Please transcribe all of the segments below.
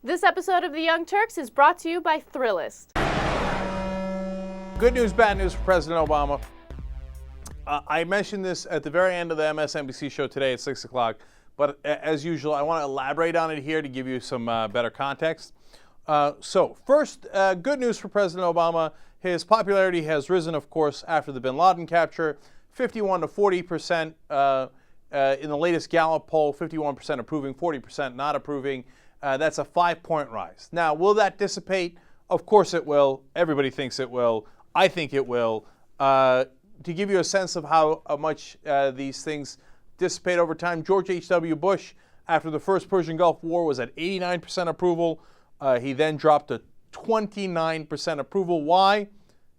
This episode of The Young Turks is brought to you by Thrillist. Good news, bad news for President Obama. I mentioned this at the very end of the MSNBC show today at 6 o'clock, but as usual, I want to elaborate on it here to give you some better context. So first, good news for President Obama. His popularity has risen, of course, after the Bin Laden capture, 51 to 40%. In the latest Gallup poll, 51% approving, 40% not approving. That's a 5-point rise. Now, will that dissipate? Of course it will. Everybody thinks it will. I think it will. To give you a sense of how much these things dissipate over time, George H.W. Bush, after the first Persian Gulf War, was at 89% approval. He then dropped to 29% approval. Why?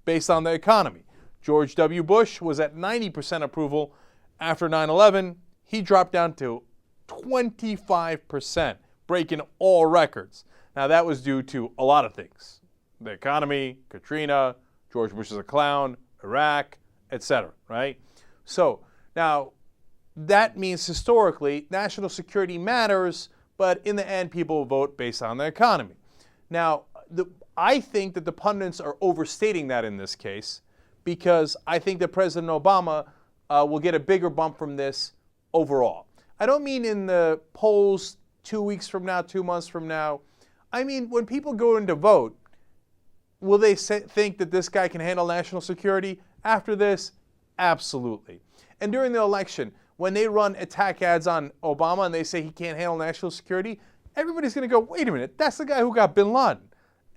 Based on the economy. George W. Bush was at 90% approval. After 9/11, he dropped down to 25%, breaking all records. Now, that was due to a lot of things. The economy, Katrina, George Bush is a clown, Iraq, etc., right? So, now, that means historically, national security matters, but in the end, people will vote based on the economy. Now, I think that the pundits are overstating that in this case, because I think that President Obama will get a bigger bump from this overall. I don't mean in the polls 2 weeks from now, 2 months from now. I mean, when people go in to vote, will they think that this guy can handle national security? After this, absolutely. And during the election, when they run attack ads on Obama and they say he can't handle national security, everybody's going to go, wait a minute, that's the guy who got Bin Laden.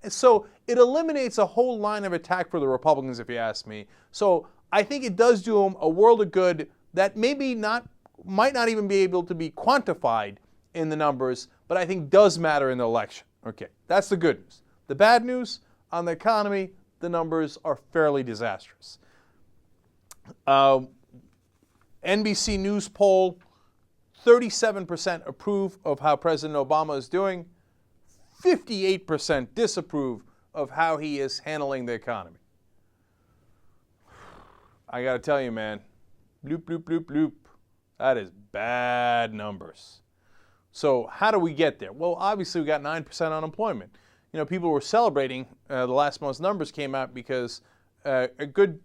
And so it eliminates a whole line of attack for the Republicans, if you ask me. So I think it does do them a world of good that might not even be able to be quantified in the numbers, but I think does matter in the election. Okay, that's the good news. The bad news on the economy, the numbers are fairly disastrous. NBC News poll, 37% approve of how President Obama is doing, 58% disapprove of how he is handling the economy. I got to tell you, man, bloop, bloop, bloop, bloop. That is bad numbers. So how do we get there? Well, obviously we got 9% unemployment. You know, people were celebrating the last month's numbers came out because a good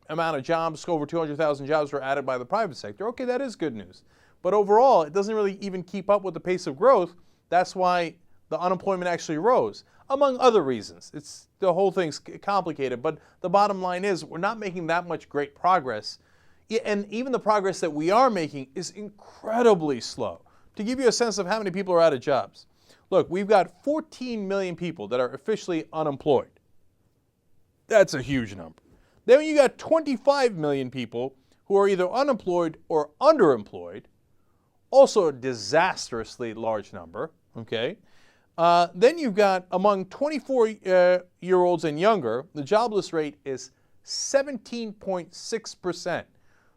amount of jobs, over 200,000 jobs were added by the private sector. Okay, that is good news. But overall, it doesn't really even keep up with the pace of growth. That's why the unemployment actually rose, among other reasons. The whole thing's complicated, but the bottom line is we're not making that much great progress. And even the progress that we are making is incredibly slow. To give you a sense of how many people are out of jobs, look, we've got 14 million people that are officially unemployed. That's a huge number. Then you got 25 million people who are either unemployed or underemployed, also a disastrously large number, okay? Then you've got among 24-year-olds and younger, the jobless rate is 17.6%.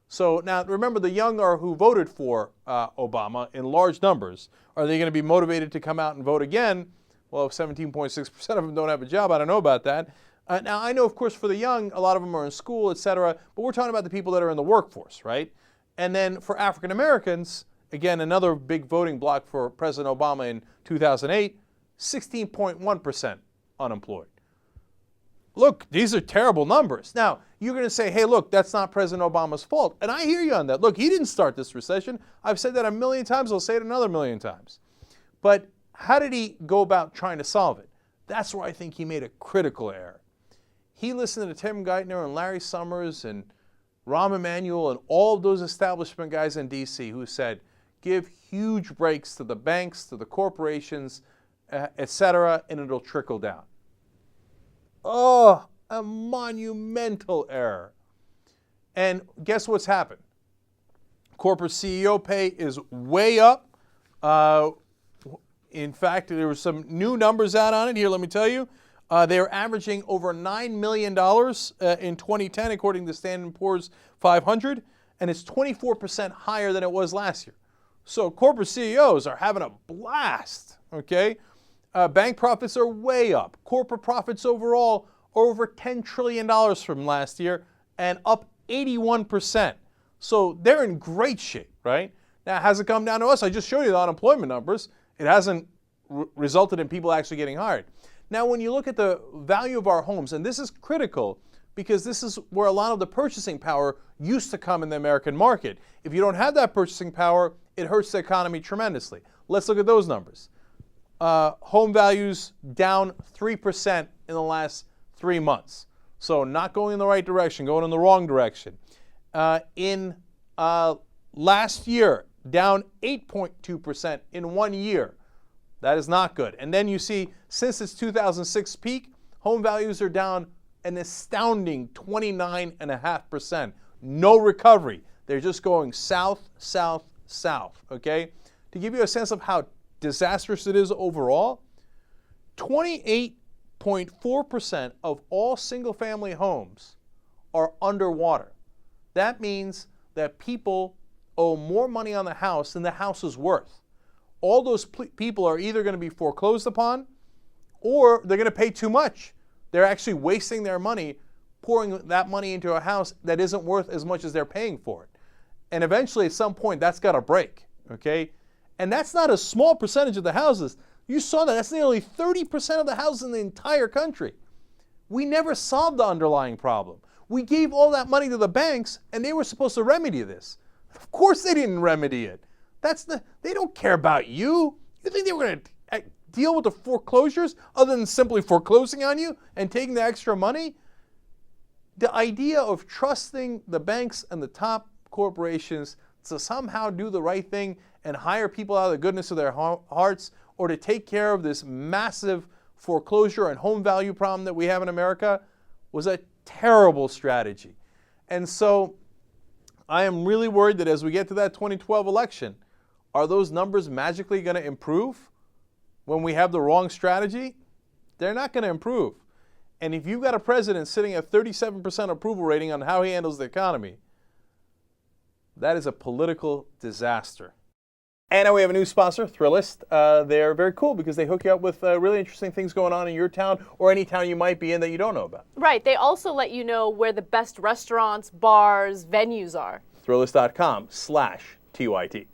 So now remember, the young are who voted for Obama in large numbers. Are they going to be motivated to come out and vote again? Well, if 17.6% of them don't have a job, I don't know about that. Now, I know, of course, for the young, a lot of them are in school, et cetera, but we're talking about the people that are in the workforce, right? And then for African Americans, again, another big voting bloc for President Obama in 2008, 16.1% unemployed. Look, these are terrible numbers. Now, you're going to say, hey, look, that's not President Obama's fault. And I hear you on that. Look, he didn't start this recession. I've said that a million times. I'll say it another million times. But how did he go about trying to solve it? That's where I think he made a critical error. He listened to Tim Geithner and Larry Summers and Rahm Emanuel and all of those establishment guys in D.C. who said, give huge breaks to the banks, to the corporations, et cetera, and it'll trickle down. Oh, a monumental error. And guess what's happened? Corporate CEO pay is way up. In fact, there were some new numbers out on it. Here, let me tell you. They are averaging over $9 million in 2010, according to Standard & Poor's 500, and it's 24% higher than it was last year. So corporate CEOs are having a blast, okay? Bank profits are way up. Corporate profits overall are over $10 trillion from last year and up 81%. So they're in great shape, right? Now, has it come down to us? I just showed you the unemployment numbers. It hasn't resulted in people actually getting hired. Now, when you look at the value of our homes, and this is critical because this is where a lot of the purchasing power used to come in the American market. If you don't have that purchasing power, it hurts the economy tremendously. Let's look at those numbers. Home values down 3% in the last 3 months. So not going in the right direction, going in the wrong direction. In last year, down 8.2% in 1 year. That is not good. And then you see, since its 2006 peak, home values are down an astounding 29.5%. No recovery. They're just going south, south, south, okay? To give you a sense of how disastrous it is overall, 28.4% of all single-family homes are underwater. That means that people owe more money on the house than the house is worth. All those people are either going to be foreclosed upon or they're going to pay too much. They're actually wasting their money, pouring that money into a house that isn't worth as much as they're paying for it. And eventually, at some point, that's got to break, okay? And that's not a small percentage of the houses. You saw that. That's nearly 30% of the houses in the entire country. We never solved the underlying problem. We gave all that money to the banks, and they were supposed to remedy this. Of course they didn't remedy it. They don't care about you. You think they were going to deal with the foreclosures other than simply foreclosing on you and taking the extra money? The idea of trusting the banks and the top corporations to somehow do the right thing and hire people out of the goodness of their hearts or to take care of this massive foreclosure and home value problem that we have in America was a terrible strategy. And so I am really worried that as we get to that 2012 election, are those numbers magically going to improve when we have the wrong strategy? They're not going to improve. And if you've got a president sitting at 37% approval rating on how he handles the economy, that is a political disaster. And now we have a new sponsor, Thrillist. They're very cool because they hook you up with really interesting things going on in your town or any town you might be in that you don't know about. Right. They also let you know where the best restaurants, bars, venues are. Thrillist.com/TYT.